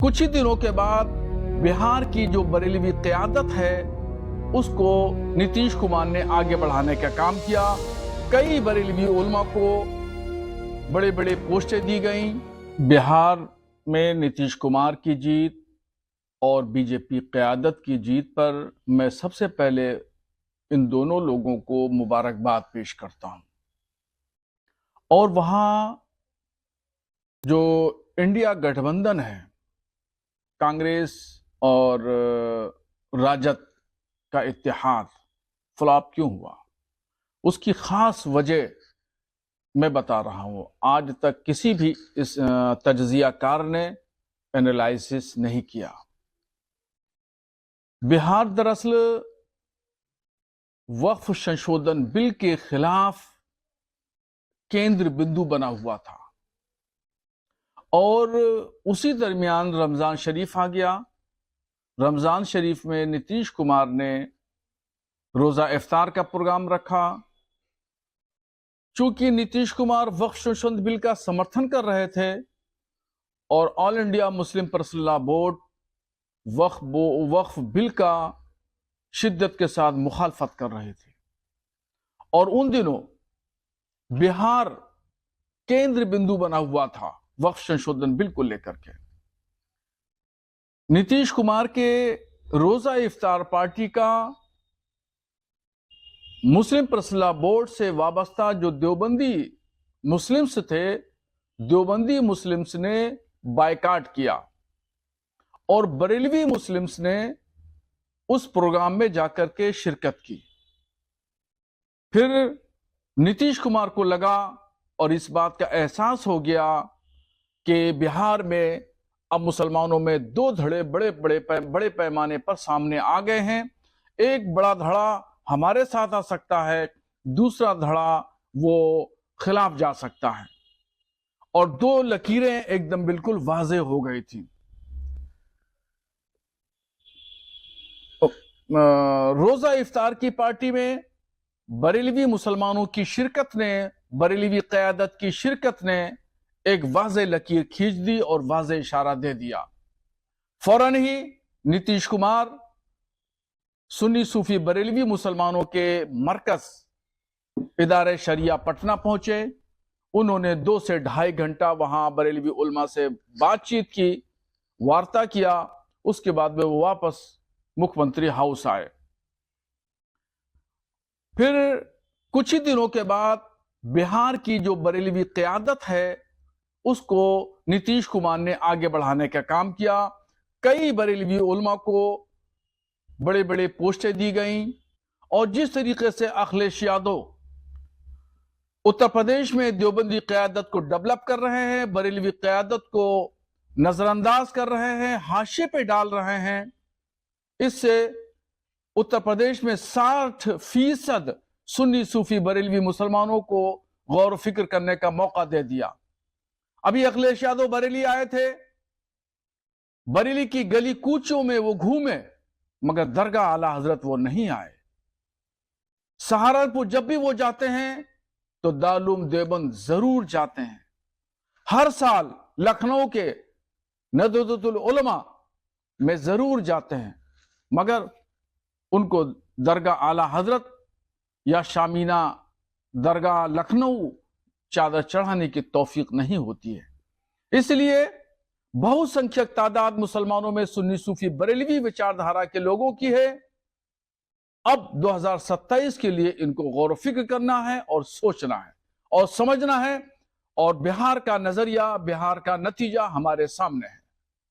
कुछ ही दिनों के बाद बिहार की जो बरेलवी क़यादत है उसको नीतीश कुमार ने आगे बढ़ाने का काम किया। कई बरेलवी उलमा को बड़े बड़े पोस्टें दी गईं। बिहार में नीतीश कुमार की जीत और बीजेपी क़यादत की जीत पर मैं सबसे पहले इन दोनों लोगों को मुबारकबाद पेश करता हूं। और वहां जो इंडिया गठबंधन है, कांग्रेस और राजद का इत्तेहाद फ्लॉप क्यों हुआ, उसकी खास वजह मैं बता रहा हूं। आज तक किसी भी इस तज्जियाकार ने एनालिसिस नहीं किया। बिहार दरअसल वक्फ संशोधन बिल के खिलाफ केंद्र बिंदु बना हुआ था और उसी दरमियान रमजान शरीफ आ गया। रमजान शरीफ में नीतीश कुमार ने रोजा इफ्तार का प्रोग्राम रखा। चूंकि नीतीश कुमार वक्फ संशोधन बिल का समर्थन कर रहे थे और all India Muslim personal law board Waqf bill का शिद्दत के साथ मुखालफत कर रहे थे, और उन दिनों बिहार केंद्र बिंदु बना हुआ था वक्फ संशोधन बिल को लेकर के। नीतीश कुमार के रोजा इफ्तार पार्टी का मुस्लिम पर्सनल लॉ बोर्ड से वाबस्ता जो देवबंदी मुस्लिम्स थे, देवबंदी मुस्लिम्स ने बायकाट किया और बरेलवी मुस्लिम्स ने उस प्रोग्राम में जाकर के शिरकत की। फिर नीतीश कुमार को लगा और इस बात का एहसास हो गया कि बिहार में अब मुसलमानों में दो धड़े बड़े पैमाने पर सामने आ गए हैं। एक बड़ा धड़ा हमारे साथ आ सकता है, दूसरा धड़ा वो खिलाफ जा सकता है, और दो लकीरें एकदम बिल्कुल वाज़ेह हो गई थी। रोजा इफ्तार की पार्टी में बरेलवी मुसलमानों की शिरकत ने, बरेलवी क़यादत की शिरकत ने एक वाज़ेह लकीर खींच दी और वाज़ेह इशारा दे दिया। फौरन ही नीतीश कुमार सुन्नी सूफी बरेलवी मुसलमानों के मरकज इदारे शरिया पटना पहुंचे। उन्होंने 2 से ढाई घंटा वहां बरेलवी उलमा से बातचीत की, वार्ता किया। उसके बाद में वो वापस मुख्यमंत्री हाउस आए। फिर कुछ ही दिनों के बाद बिहार की जो बरेलवी क़यादत है उसको नीतीश कुमार ने आगे बढ़ाने का काम किया। कई बरेलवी उलमा को बड़े बड़े पोस्टें दी गईं, और जिस तरीके से अखिलेश यादव उत्तर प्रदेश में देवबंदी क़यादत को डेवलप कर रहे हैं, बरेलवी क़यादत को नजरअंदाज कर रहे हैं, हाशिए पे डाल रहे हैं, इससे उत्तर प्रदेश में 60% सुन्नी सूफी बरेलवी मुसलमानों को गौर फिक्र करने का मौका दे दिया। अभी अखिलेश यादव बरेली आए थे, बरेली की गली कूचों में वो घूमे, मगर दरगाह आला हजरत वो नहीं आए। सहारनपुर जब भी वो जाते हैं तो दारुल देवबंद जरूर जाते हैं। हर साल लखनऊ के नदवतुल उलमा में जरूर जाते हैं, मगर उनको दरगाह आला हजरत या शामीना दरगाह लखनऊ चादर चढ़ाने की तौफीक नहीं होती है। इसलिए बहुसंख्यक तादाद मुसलमानों में सुन्नी सूफी बरेलवी विचारधारा के लोगों की है। अब 2027 के लिए इनको गौर फिक्र करना है और सोचना है और समझना है, और बिहार का नजरिया, बिहार का नतीजा हमारे सामने है।